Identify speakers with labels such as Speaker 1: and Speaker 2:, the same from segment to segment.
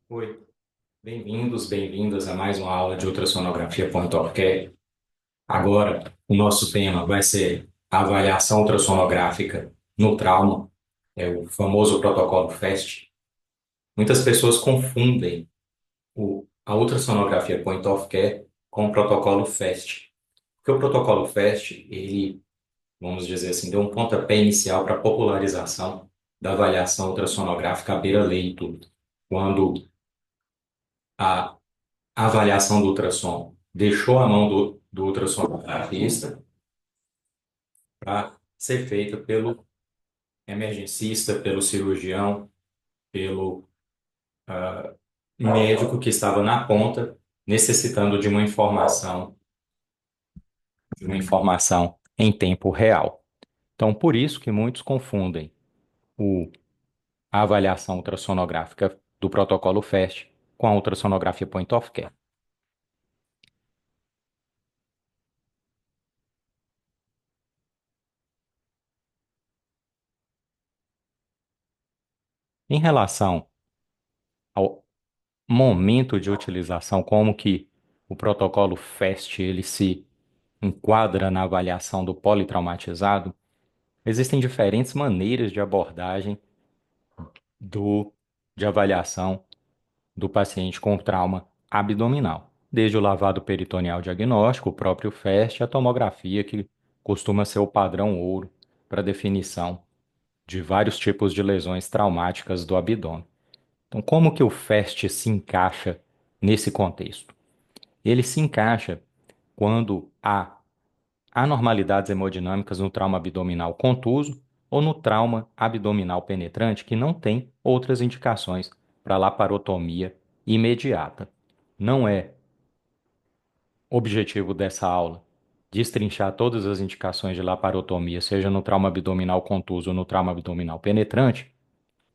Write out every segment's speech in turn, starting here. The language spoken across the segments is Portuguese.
Speaker 1: Oi, bem-vindos, bem-vindas a mais uma aula de ultrassonografia Point of Care. Agora, o nosso tema vai ser a avaliação ultrassonográfica no trauma, é o famoso protocolo FAST. Muitas pessoas confundem a ultrassonografia Point of Care com o protocolo FAST, porque o protocolo FAST, ele, vamos dizer assim, deu um pontapé inicial para a popularização da avaliação ultrassonográfica à beira-leito, quando a a avaliação do ultrassom deixou a mão do ultrassonografista para ser feita pelo emergencista, pelo cirurgião, pelo médico que estava na ponta, necessitando de uma informação em tempo real. Então, por isso que muitos confundem o, a avaliação ultrassonográfica do protocolo FAST com a ultrassonografia point of care. Em relação ao momento de utilização, como que o protocolo FAST ele se enquadra na avaliação do politraumatizado, existem diferentes maneiras de abordagem do, de avaliação do paciente com trauma abdominal, desde o lavado peritoneal diagnóstico, o próprio FAST, e a tomografia, que costuma ser o padrão ouro para definição de vários tipos de lesões traumáticas do abdômen. Então, como que o FAST se encaixa nesse contexto? Ele se encaixa quando há anormalidades hemodinâmicas no trauma abdominal contuso ou no trauma abdominal penetrante que não tem outras indicações para laparotomia imediata. Não é objetivo dessa aula destrinchar todas as indicações de laparotomia, seja no trauma abdominal contuso ou no trauma abdominal penetrante,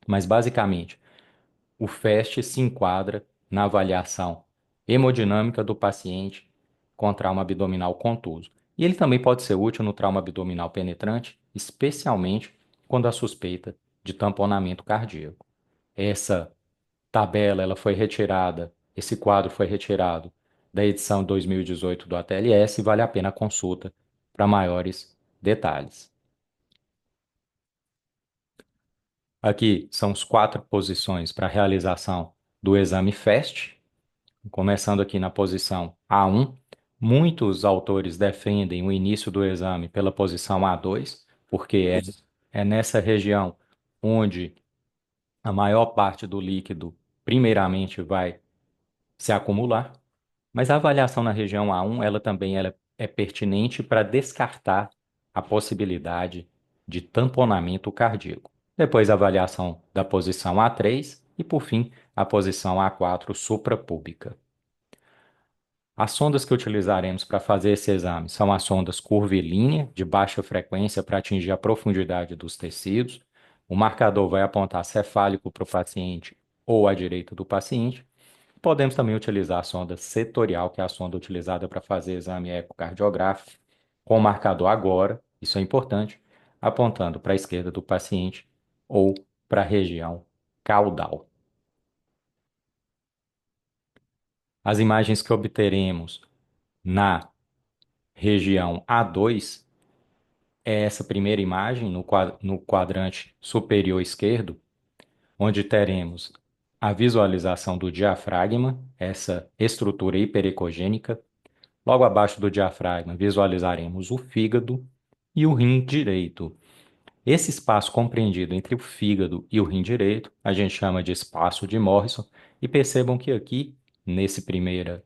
Speaker 1: mas basicamente o FAST se enquadra na avaliação hemodinâmica do paciente com trauma abdominal contuso. E ele também pode ser útil no trauma abdominal penetrante, especialmente quando há suspeita de tamponamento cardíaco. Essa tabela ela foi retirada, esse quadro foi retirado da edição 2018 do ATLS e vale a pena a consulta para maiores detalhes. Aqui são as 4 posições para a realização do exame FAST. Começando aqui na posição A1, muitos autores defendem o início do exame pela posição A2, porque é nessa região onde a maior parte do líquido, primeiramente, vai se acumular. Mas a avaliação na região A1, ela também ela é pertinente para descartar a possibilidade de tamponamento cardíaco. Depois, a avaliação da posição A3 e, por fim, a posição A4 suprapúbica. As sondas que utilizaremos para fazer esse exame são as sondas curvilínea, de baixa frequência para atingir a profundidade dos tecidos. O marcador vai apontar cefálico para o paciente ou à direita do paciente. Podemos também utilizar a sonda setorial, que é a sonda utilizada para fazer exame ecocardiográfico, com o marcador agora, isso é importante, apontando para a esquerda do paciente ou para a região caudal. As imagens que obteremos na região A2 é essa primeira imagem no quadrante superior esquerdo, onde teremos a visualização do diafragma, essa estrutura hiperecogênica. Logo abaixo do diafragma, visualizaremos o fígado e o rim direito. Esse espaço compreendido entre o fígado e o rim direito, a gente chama de espaço de Morrison, e percebam que aqui, nessa primeira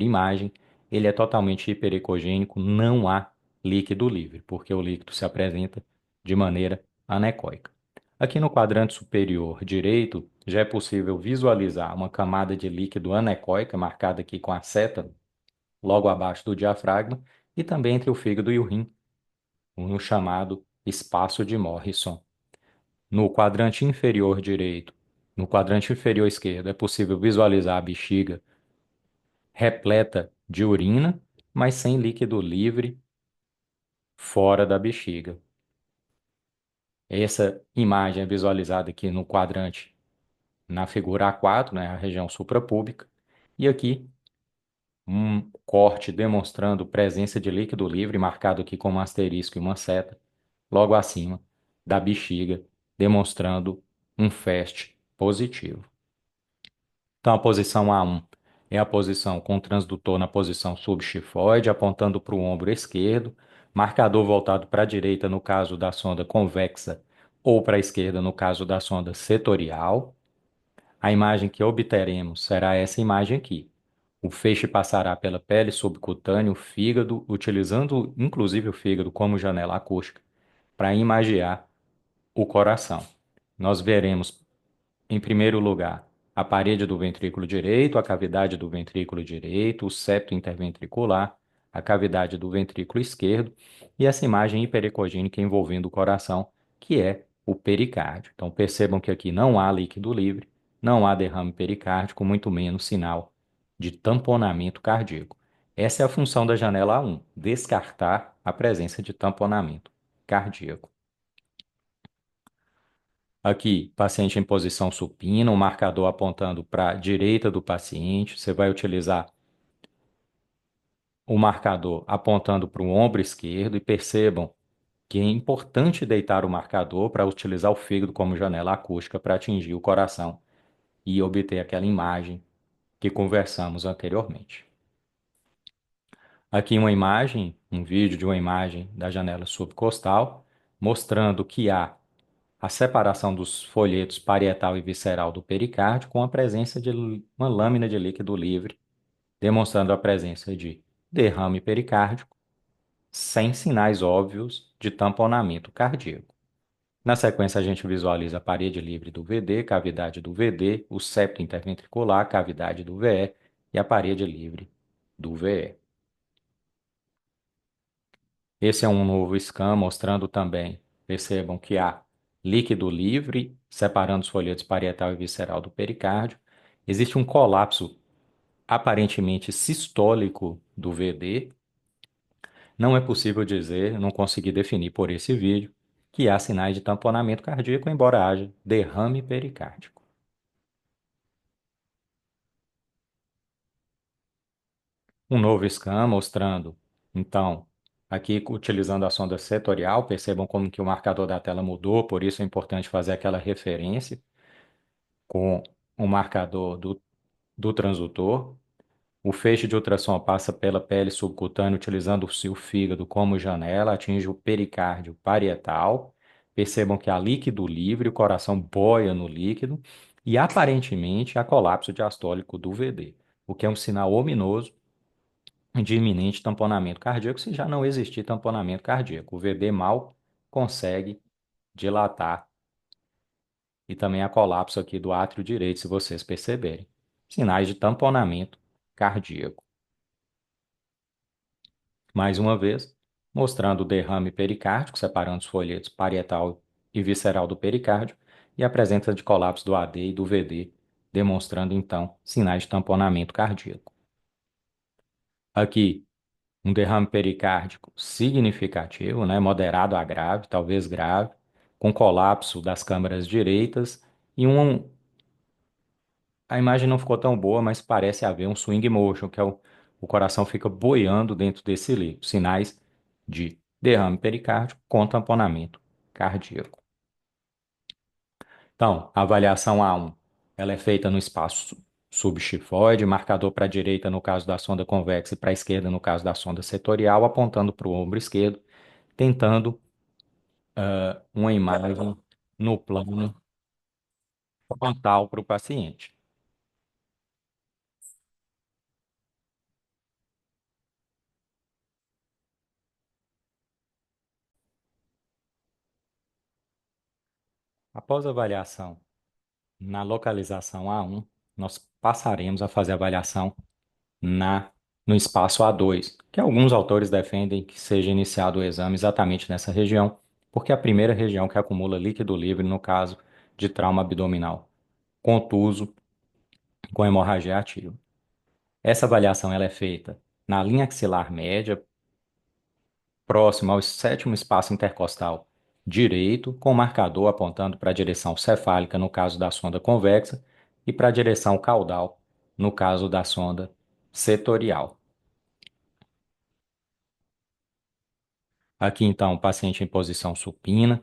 Speaker 1: imagem, ele é totalmente hiperecogênico, não há líquido livre, porque o líquido se apresenta de maneira anecoica. Aqui no quadrante superior direito, já é possível visualizar uma camada de líquido anecoica, marcada aqui com a seta, logo abaixo do diafragma, e também entre o fígado e o rim, no chamado espaço de Morrison. No quadrante inferior direito, no quadrante inferior esquerdo, é possível visualizar a bexiga repleta de urina, mas sem líquido livre fora da bexiga. Essa imagem é visualizada aqui no quadrante, na figura A4, né, a região suprapúbica, e aqui um corte demonstrando presença de líquido livre, marcado aqui com um asterisco e uma seta, logo acima da bexiga, demonstrando um FAST positivo. Então, a posição A1 é a posição com o transdutor na posição subxifoide, apontando para o ombro esquerdo, marcador voltado para a direita no caso da sonda convexa ou para a esquerda no caso da sonda setorial. A imagem que obteremos será essa imagem aqui. O feixe passará pela pele subcutânea, o fígado, utilizando inclusive o fígado como janela acústica, para imagiar o coração. Nós veremos em primeiro lugar, a parede do ventrículo direito, a cavidade do ventrículo direito, o septo interventricular, a cavidade do ventrículo esquerdo e essa imagem hiperecogênica envolvendo o coração, que é o pericárdio. Então percebam que aqui não há líquido livre, não há derrame pericárdico, muito menos sinal de tamponamento cardíaco. Essa é a função da janela A1, descartar a presença de tamponamento cardíaco. Aqui, paciente em posição supina, o marcador apontando para a direita do paciente. Você vai utilizar o marcador apontando para o ombro esquerdo e percebam que é importante deitar o marcador para utilizar o fígado como janela acústica para atingir o coração e obter aquela imagem que conversamos anteriormente. Aqui uma imagem, um vídeo de uma imagem da janela subcostal, mostrando que há a separação dos folhetos parietal e visceral do pericárdio com a presença de uma lâmina de líquido livre, demonstrando a presença de derrame pericárdico, sem sinais óbvios de tamponamento cardíaco. Na sequência, a gente visualiza a parede livre do VD, cavidade do VD, o septo interventricular, cavidade do VE e a parede livre do VE. Esse é um novo scan mostrando também, percebam que há líquido livre separando os folhetos parietal e visceral do pericárdio. Existe um colapso aparentemente sistólico do VD. Não é possível dizer, não consegui definir por esse vídeo, que há sinais de tamponamento cardíaco, embora haja derrame pericárdico. Um novo scan mostrando, então, aqui utilizando a sonda setorial, percebam como que o marcador da tela mudou, por isso é importante fazer aquela referência com o marcador do transdutor. O feixe de ultrassom passa pela pele subcutânea utilizando o seu fígado como janela, atinge o pericárdio parietal. Percebam que há líquido livre, o coração boia no líquido e aparentemente há colapso diastólico do VD, o que é um sinal ominoso de iminente tamponamento cardíaco se já não existir tamponamento cardíaco. O VD mal consegue dilatar e também há colapso aqui do átrio direito, se vocês perceberem. Sinais de tamponamento cardíaco. Mais uma vez, mostrando o derrame pericárdico, separando os folhetos parietal e visceral do pericárdio, e a presença de colapso do AD e do VD, demonstrando então sinais de tamponamento cardíaco. Aqui, um derrame pericárdico significativo, né, moderado a grave, talvez grave, com colapso das câmaras direitas e a imagem não ficou tão boa, mas parece haver um swing motion, que é o coração fica boiando dentro desse líquido, sinais de derrame pericárdico com tamponamento cardíaco. Então, a avaliação A1, ela é feita no espaço subxifoide, marcador para a direita no caso da sonda convexa e para a esquerda no caso da sonda setorial, apontando para o ombro esquerdo, tentando uma imagem no plano frontal para o paciente. Após a avaliação na localização A1, nós passaremos a fazer a avaliação no espaço A2, que alguns autores defendem que seja iniciado o exame exatamente nessa região, porque é a primeira região que acumula líquido livre no caso de trauma abdominal contuso com hemorragia ativa. Essa avaliação ela é feita na linha axilar média, próximo ao sétimo espaço intercostal direito, com o marcador apontando para a direção cefálica no caso da sonda convexa, e para a direção caudal, no caso da sonda setorial. Aqui então, o paciente em posição supina,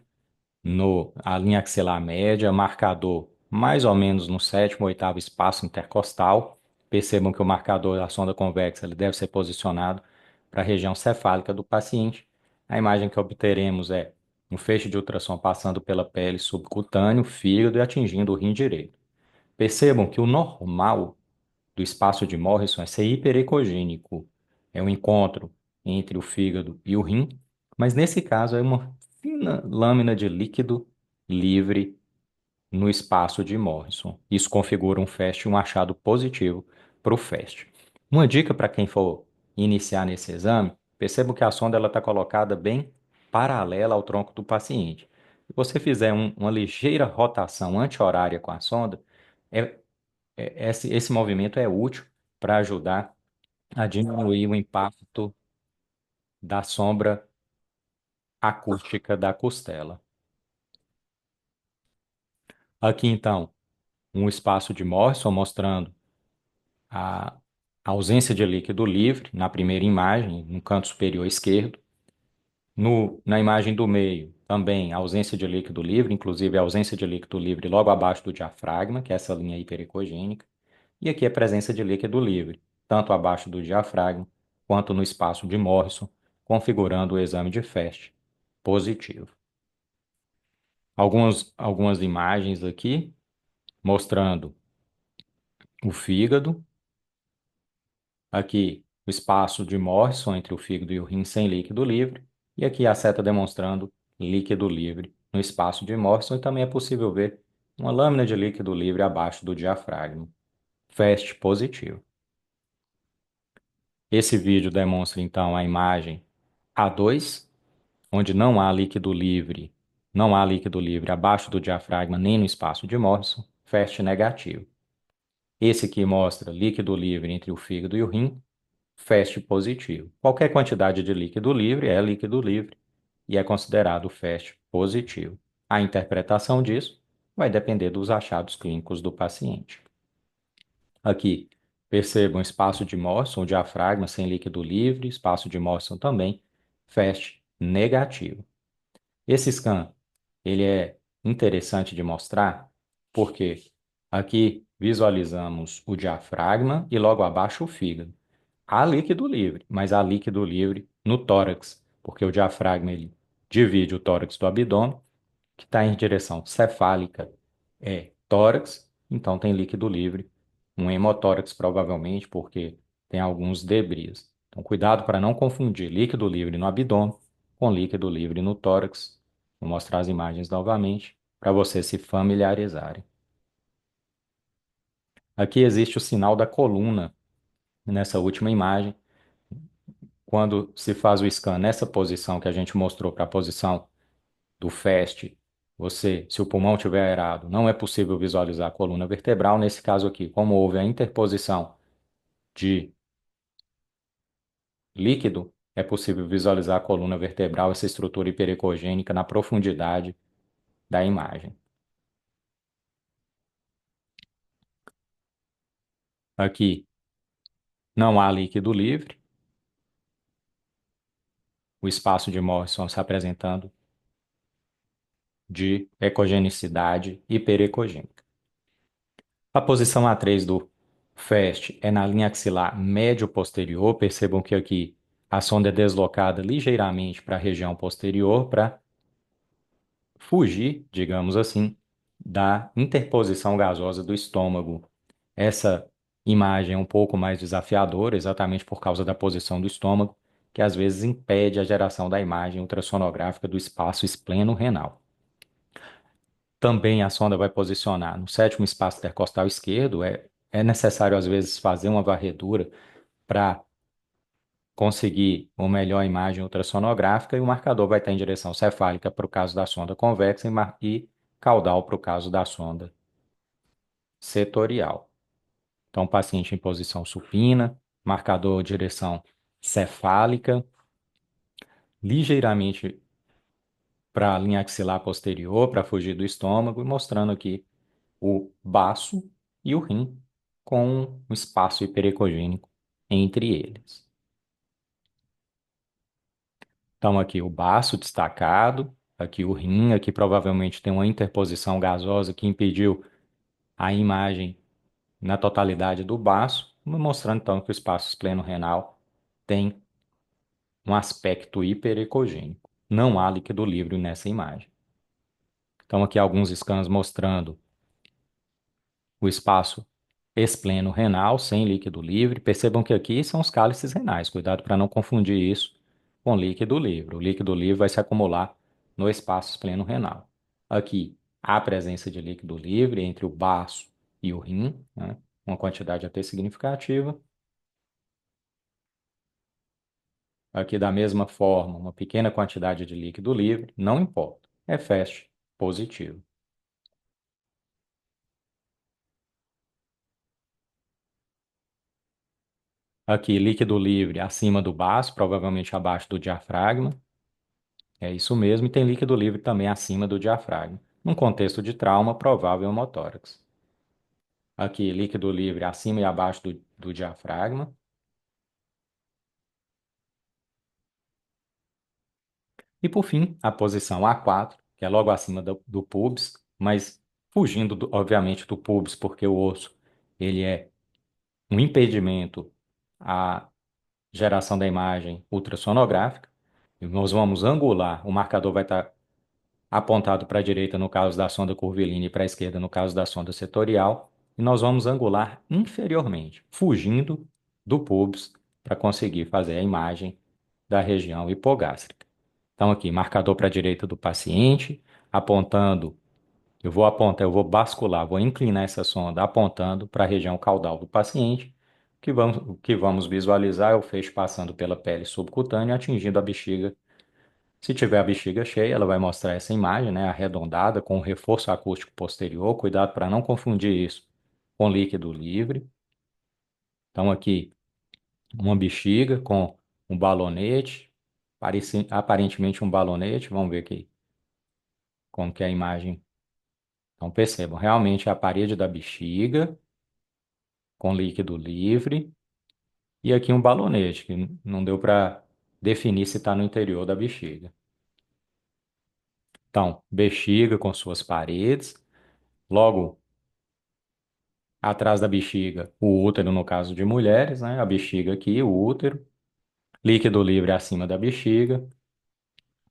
Speaker 1: no a linha axilar média, marcador mais ou menos no sétimo, oitavo espaço intercostal. Percebam que o marcador da sonda convexa ele deve ser posicionado para a região cefálica do paciente. A imagem que obteremos é um feixe de ultrassom passando pela pele subcutânea, fígado e atingindo o rim direito. Percebam que o normal do espaço de Morrison é ser hiperecogênico. É um encontro entre o fígado e o rim, mas nesse caso é uma fina lâmina de líquido livre no espaço de Morrison. Isso configura um FAST e um achado positivo para o FAST. Uma dica para quem for iniciar nesse exame, perceba que a sonda está colocada bem paralela ao tronco do paciente. Se você fizer uma ligeira rotação anti-horária com a sonda, é, esse movimento é útil para ajudar a diminuir o impacto da sombra acústica da costela. Aqui, então, um espaço de Morrison mostrando a ausência de líquido livre na primeira imagem, no canto superior esquerdo. Na imagem do meio, também ausência de líquido livre, inclusive a ausência de líquido livre logo abaixo do diafragma, que é essa linha hiperecogênica. E aqui a presença de líquido livre, tanto abaixo do diafragma quanto no espaço de Morrison, configurando o exame de FAST positivo. Algumas imagens aqui mostrando o fígado, aqui o espaço de Morrison entre o fígado e o rim sem líquido livre, e aqui a seta demonstrando líquido livre no espaço de Morrison, e também é possível ver uma lâmina de líquido livre abaixo do diafragma. FAST positivo. Esse vídeo demonstra então a imagem A2, onde não há líquido livre abaixo do diafragma nem no espaço de Morrison, FAST negativo. Esse aqui mostra líquido livre entre o fígado e o rim, FAST positivo. Qualquer quantidade de líquido livre é líquido livre e é considerado FAST positivo. A interpretação disso vai depender dos achados clínicos do paciente. Aqui, percebam espaço de Morrison, o diafragma sem líquido livre, espaço de Morrison também, FAST negativo. Esse scan, ele é interessante de mostrar porque aqui visualizamos o diafragma e logo abaixo o fígado. Há líquido livre, mas há líquido livre no tórax, porque o diafragma ele divide o tórax do abdômen, que está em direção cefálica, é tórax, então tem líquido livre, um hemotórax provavelmente, porque tem alguns debris. Então, cuidado para não confundir líquido livre no abdômen com líquido livre no tórax. Vou mostrar as imagens novamente para vocês se familiarizarem. Aqui existe o sinal da coluna nessa última imagem. Quando se faz o scan nessa posição que a gente mostrou para a posição do FAST, se o pulmão estiver aerado, não é possível visualizar a coluna vertebral. Nesse caso aqui, como houve a interposição de líquido, é possível visualizar a coluna vertebral, essa estrutura hiperecogênica na profundidade da imagem. Aqui não há líquido livre, o espaço de Morrison se apresentando de ecogenicidade hiperecogênica. A posição A3 do FAST é na linha axilar médio-posterior. Percebam que aqui a sonda é deslocada ligeiramente para a região posterior para fugir, digamos assim, da interposição gasosa do estômago. Essa imagem é um pouco mais desafiadora, exatamente por causa da posição do estômago, que às vezes impede a geração da imagem ultrassonográfica do espaço espleno-renal. Também a sonda vai posicionar no sétimo espaço intercostal esquerdo. É necessário, às vezes, fazer uma varredura para conseguir uma melhor imagem ultrassonográfica e o marcador vai estar em direção cefálica para o caso da sonda convexa e caudal para o caso da sonda setorial. Então, paciente em posição supina, marcador direção cefálica, ligeiramente para a linha axilar posterior, para fugir do estômago, e mostrando aqui o baço e o rim, com um espaço hiperecogênico entre eles. Então, aqui o baço destacado, aqui o rim, aqui provavelmente tem uma interposição gasosa que impediu a imagem na totalidade do baço, mostrando então que o espaço espleno-renal tem um aspecto hiperecogênico. Não há líquido livre nessa imagem. Então, aqui alguns scans mostrando o espaço espleno-renal sem líquido livre. Percebam que aqui são os cálices renais. Cuidado para não confundir isso com líquido livre. O líquido livre vai se acumular no espaço espleno-renal. Aqui, há presença de líquido livre entre o baço e o rim, né? Uma quantidade até significativa. Aqui, da mesma forma, uma pequena quantidade de líquido livre, não importa. É FAST positivo. Aqui, líquido livre acima do baço, provavelmente abaixo do diafragma. É isso mesmo, e tem líquido livre também acima do diafragma. Num contexto de trauma, provável hemotórax. Aqui, líquido livre acima e abaixo do diafragma. E por fim, a posição A4, que é logo acima do pubis, mas fugindo, obviamente, do pubis, porque o osso ele é um impedimento à geração da imagem ultrassonográfica. E nós vamos angular, o marcador vai estar apontado para a direita no caso da sonda curvilínea e para a esquerda no caso da sonda setorial, e nós vamos angular inferiormente, fugindo do pubis para conseguir fazer a imagem da região hipogástrica. Então aqui, marcador para a direita do paciente, apontando, eu vou bascular, vou inclinar essa sonda apontando para a região caudal do paciente. O que vamos visualizar é o feixe passando pela pele subcutânea, atingindo a bexiga. Se tiver a bexiga cheia, ela vai mostrar essa imagem, né, arredondada, com reforço acústico posterior. Cuidado para não confundir isso com líquido livre. Então, aqui, uma bexiga com um balonete, aparentemente um balonete. Vamos ver aqui como que é a imagem. Então, percebam, realmente é a parede da bexiga com líquido livre. E aqui um balonete, que não deu para definir se está no interior da bexiga. Então, bexiga com suas paredes. Logo atrás da bexiga, o útero, no caso de mulheres, né? A bexiga aqui, o útero, líquido livre acima da bexiga,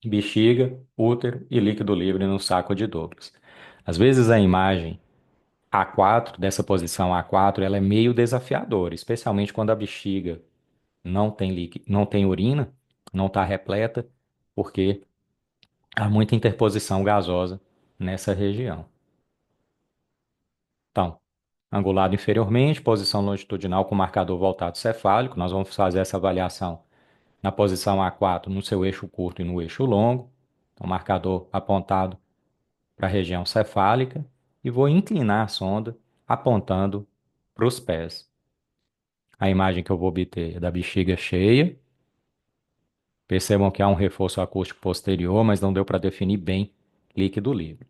Speaker 1: bexiga, útero e líquido livre no saco de Douglas. Às vezes a imagem A4, dessa posição A4, ela é meio desafiadora, especialmente quando a bexiga não tem não tem urina, não está repleta, porque há muita interposição gasosa nessa região. Então, angulado inferiormente, posição longitudinal com marcador voltado cefálico. Nós vamos fazer essa avaliação na posição A4, no seu eixo curto e no eixo longo. Então, marcador apontado para a região cefálica. E vou inclinar a sonda apontando para os pés. A imagem que eu vou obter é da bexiga cheia. Percebam que há um reforço acústico posterior, mas não deu para definir bem líquido livre.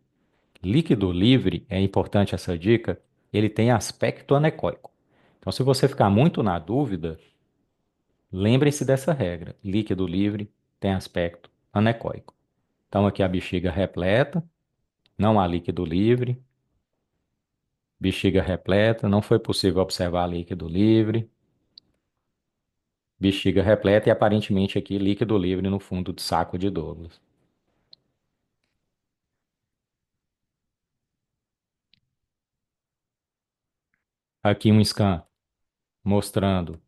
Speaker 1: Líquido livre, é importante essa dica, ele tem aspecto anecoico. Então, se você ficar muito na dúvida, lembre-se dessa regra. Líquido livre tem aspecto anecoico. Então, aqui a bexiga repleta, não há líquido livre. Bexiga repleta, não foi possível observar líquido livre. Bexiga repleta e aparentemente aqui líquido livre no fundo do saco de Douglas. Aqui um scan mostrando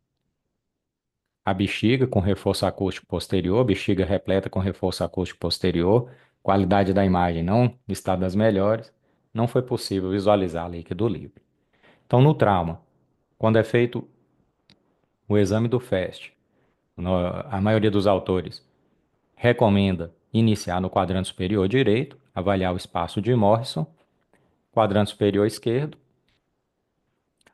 Speaker 1: a bexiga com reforço acústico posterior, bexiga repleta com reforço acústico posterior, qualidade da imagem não está das melhores, não foi possível visualizar líquido livre. Então, no trauma, quando é feito o exame do FAST, a maioria dos autores recomenda iniciar no quadrante superior direito, avaliar o espaço de Morrison, quadrante superior esquerdo,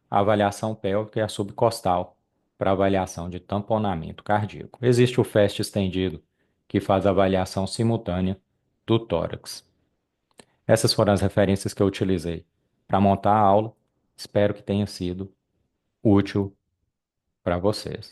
Speaker 1: a avaliação pélvica e a subcostal para avaliação de tamponamento cardíaco. Existe o FAST estendido, que faz a avaliação simultânea do tórax. Essas foram as referências que eu utilizei para montar a aula. Espero que tenha sido útil para vocês.